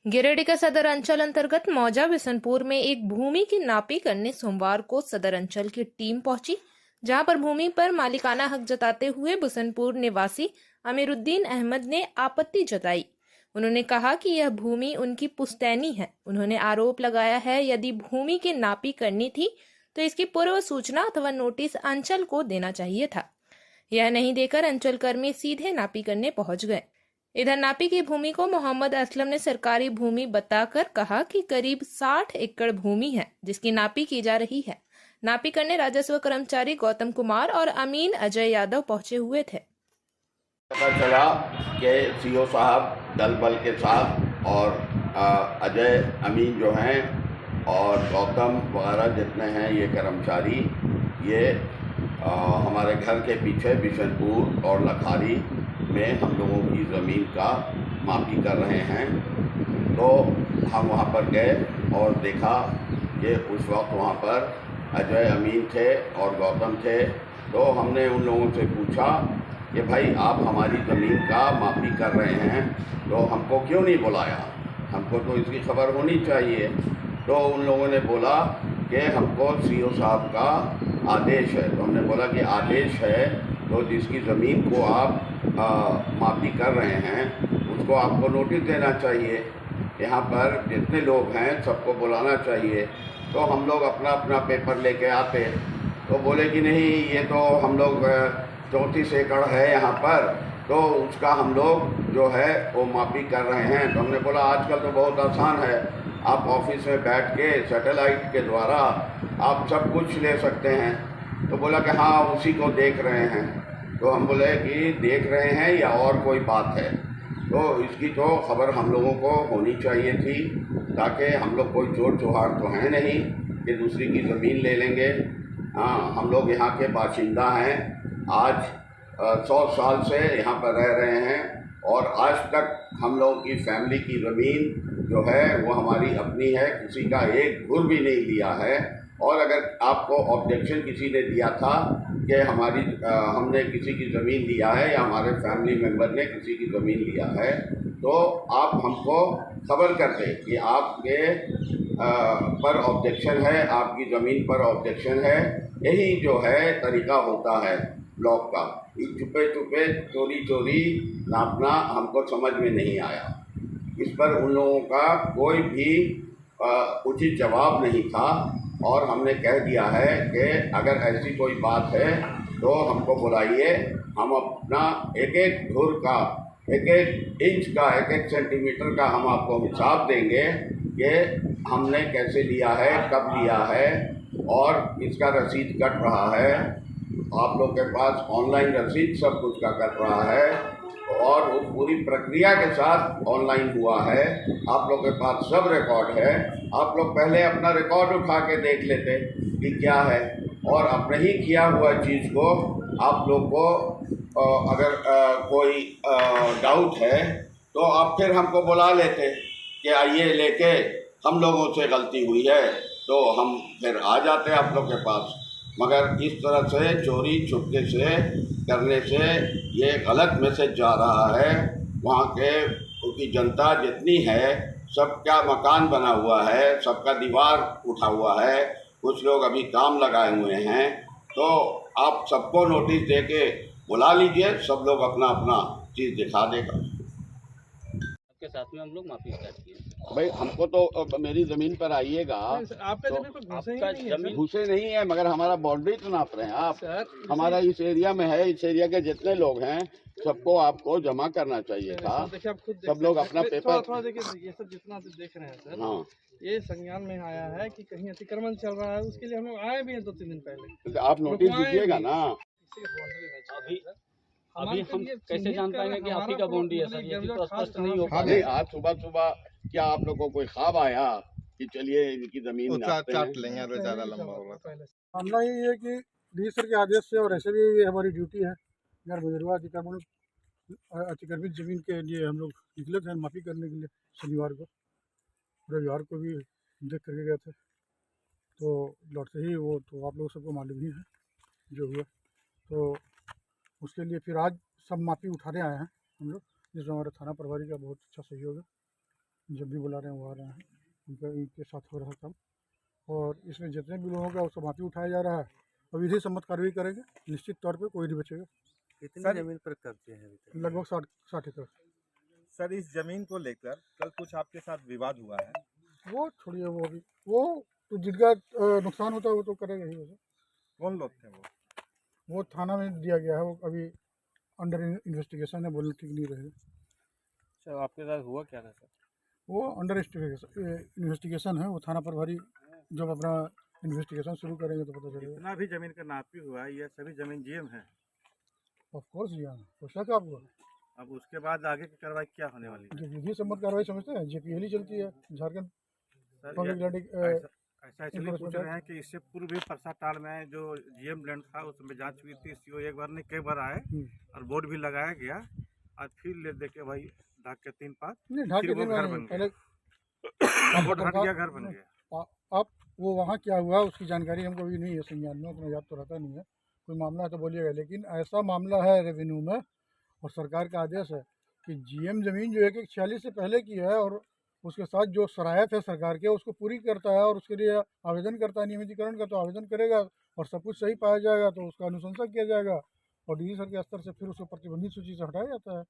गिरिडीह के सदर अंचल अंतर्गत मौजा बिशनपुर में एक भूमि की नापी करने सोमवार को सदर अंचल की टीम पहुंची, जहां पर भूमि पर मालिकाना हक जताते हुए बिशनपुर निवासी अमीरुद्दीन अहमद ने आपत्ति जताई। उन्होंने कहा कि यह भूमि उनकी पुश्तैनी है। उन्होंने आरोप लगाया है यदि भूमि की नापी करनी थी तो इसकी पूर्व सूचना अथवा नोटिस अंचल को देना चाहिए था। यह नहीं देकर अंचल कर्मी सीधे नापी करने पहुंच गए। इधर नापी की भूमि को मोहम्मद असलम ने सरकारी भूमि बताकर कहा कि करीब 60 एकड़ भूमि है जिसकी नापी की जा रही है। नापी करने राजस्व कर्मचारी गौतम कुमार और अमीन अजय यादव पहुंचे हुए थे। पता चला कि सीओ साहब दल बल के साथ और अजय अमीन जो हैं और गौतम वगैरह जितने हैं ये कर्मचारी ये हमारे घर के पीछे बिशनपुर और लखारी में हम लोगों की ज़मीन का मापी कर रहे हैं। तो हम वहाँ पर गए और देखा कि उस वक्त वहाँ पर अजय अमीन थे और गौतम थे। तो हमने उन लोगों से पूछा कि भाई आप हमारी ज़मीन का मापी कर रहे हैं तो हमको क्यों नहीं बुलाया, हमको तो इसकी खबर होनी चाहिए। तो उन लोगों ने बोला कि हमको सीओ साहब का आदेश है। तो हमने बोला कि आदेश है तो जिसकी ज़मीन को आप मापी कर रहे हैं उसको आपको नोटिस देना चाहिए। यहाँ पर जितने लोग हैं सबको बुलाना चाहिए। तो हम लोग अपना अपना पेपर लेके आते। तो बोले कि नहीं ये तो हम लोग 34 एकड़ है यहाँ पर, तो उसका हम लोग जो है वो मापी कर रहे हैं। तो हमने बोला आजकल तो बहुत आसान है, आप ऑफिस में बैठ के सैटेलाइट के द्वारा आप सब कुछ ले सकते हैं। तो बोला कि हाँ उसी को देख रहे हैं। तो हम बोले कि देख रहे हैं या और कोई बात है। तो इसकी तो खबर हम लोगों को होनी चाहिए थी, ताकि हम लोग कोई चोर चौहार तो हैं नहीं कि दूसरी की ज़मीन ले लेंगे। हाँ, हम लोग यहाँ के बाशिंदा हैं, आज 100 साल से यहाँ पर रह रहे हैं और आज तक हम लोगों की फैमिली की ज़मीन जो है वो हमारी अपनी है, किसी का एक घुर भी नहीं लिया है। और अगर आपको ऑब्जेक्शन किसी ने दिया था कि हमने किसी की ज़मीन लिया है या हमारे फैमिली मेम्बर ने किसी की ज़मीन लिया है, तो आप हमको खबर कर दें कि आपके पर ऑब्जेक्शन है, आपकी ज़मीन पर ऑब्जेक्शन है। यही जो है तरीका होता है ब्लॉक का। छुपे छुपे चोरी चोरी नापना हमको समझ में नहीं आया। इस पर उन लोगों का कोई भी उचित जवाब नहीं था और हमने कह दिया है कि अगर ऐसी कोई बात है तो हमको बुलाइए, हम अपना एक एक धुर का, एक एक इंच का, एक एक सेंटीमीटर का हम आपको हिसाब देंगे कि हमने कैसे लिया है, कब लिया है और इसका रसीद कट रहा है। आप लोग के पास ऑनलाइन रसीद सब कुछ का कट रहा है और वो पूरी प्रक्रिया के साथ ऑनलाइन हुआ है। आप लोग के पास सब रिकॉर्ड है। आप लोग पहले अपना रिकॉर्ड उठा के देख लेते कि क्या है, और अपने ही किया हुआ चीज़ को आप लोग को अगर कोई डाउट है तो आप फिर हमको बुला लेते कि आइए लेके हम लोगों से गलती हुई है, तो हम फिर आ जाते आप लोग के पास। मगर इस तरह से चोरी छुपके से करने से ये गलत मैसेज जा रहा है। वहाँ के की जनता जितनी है सबका मकान बना हुआ है, सबका दीवार उठा हुआ है, कुछ लोग अभी काम लगाए हुए हैं। तो आप सबको नोटिस दे के बुला लीजिए, सब लोग अपना अपना चीज़ दिखा देगा। के साथ में हम लोग माफी स्टार्ट किए। भाई हमको तो मेरी ज़मीन पर आइएगा। आपका तो जमीन पर घुसे ही आपका नहीं है जमीन घुसे नहीं है, मगर हमारा बाउंड्री तो नाप रहे हैं आप। सर। हमारा इस एरिया में है, इस एरिया के जितने लोग हैं सबको आपको जमा करना चाहिए था। देखिए आप खुद सब लोग अपना पेपर थोड़ा देखिए, ये सब जितना आप देख रहे हैं सर, हाँ, ये संज्ञान में आया है कि कहीं अतिक्रमण चल रहा है। उसके लिए हम लोग आए भी हैं 2-3 दिन पहले। तो आप नोटिस दीजिएगा ना। अभी हम कैसे जान पाएंगे कि आप ही का बाउंड्री है सर? ये भी तो स्पष्ट नहीं हो पा हाँ, रहा है। आज सुबह सुबह क्या आप लोगों को कोई ख्वाब आया कि चलिए इनकी जमीन नापते हैं? चाट लेंगे और ज़्यादा लंबा होगा तो। मामला ये है कि डी सर के आदेश से और ऐसे भी ये हमारी ड्यूटी है, अगर बुजुर्ग अतिक्रमित जमीन के लिए हम लोग निकले थे माफी करने के लिए शनिवार को। रविवार को भी देख करके गए थे, तो लौटते ही वो तो आप लोग सबको मालूम ही है जो हुआ। तो उसके लिए फिर आज सब माफी उठाने आए हैं हम लोग, जिसमें हमारे थाना प्रभारी का बहुत अच्छा सहयोग है। जब भी बुला रहे हैं वो आ रहे हैं, इनके साथ हो रहा काम। और इसमें जितने भी लोगों का उसको माफी उठाया जा रहा है और विधि सम्मत कार्रवाई करेंगे, निश्चित तौर पे कोई नहीं बचेगा। कितनी जमीन पर कब्जे हैं अभी तक? लगभग 60 एकड़। सर, इस जमीन को लेकर कल कुछ आपके साथ विवाद हुआ है। वो छोड़िए, वो अभी वो तो जिनका नुकसान होता है वो तो करेगा ही। वैसे कौन लोग थे वो? वो थाना में दिया गया है, वो अभी अंडर इन्वेस्टिगेशन है, बोलना ठीक नहीं रहेगा। अच्छा, आपके साथ हुआ क्या था सर? वो अंडर इन्वेस्टिगेशन है, वो थाना प्रभारी जब अपना इन्वेस्टिगेशन शुरू करेंगे तो पता चलेगा। जितना भी जमीन का नापी हुआ है, ये सभी जमीन जीएम है। ऑफ कोर्स जी, हाँ, तो शक आपको। अब उसके बाद आगे की कार्रवाई क्या होने वाली है? जो विधि सम्मत कार्रवाई समझते हैं, जेपीएल ही चलती है, झारखंड सर, पब्लिक ऐसा इसलिए पूछ रहे हैं कि इससे पूर्व भी परसाटाड़ में जो जीएम लैंड था उसमें जांच हुई थी। सीओ एक बार नहीं कई बार आए और बोर्ड भी लगाया गया, और फिर ले दे के भाई ढाक के 3 पात नहीं, ढाक फिर के वो दिन घर नहीं, बन पहले गया, बोर्ड हट गया, घर बन गया। अब वो वहाँ क्या हुआ उसकी जानकारी हमको भी नहीं है, संज्ञान में उतना याद तो रहता नहीं है। कोई मामला है तो बोलिएगा, लेकिन ऐसा मामला है रेवेन्यू में और सरकार का आदेश है कि जीएम जमीन जो है कि 46 से पहले की है और उसके साथ जो शरायत है सरकार के उसको पूरी करता है और उसके लिए आवेदन करता है नियमितीकरण का, तो आवेदन करेगा और सब कुछ सही पाया जाएगा तो उसका अनुशंसा किया जाएगा और डीजी सर के स्तर से फिर उसको प्रतिबंधित सूची से हटाया जाता है।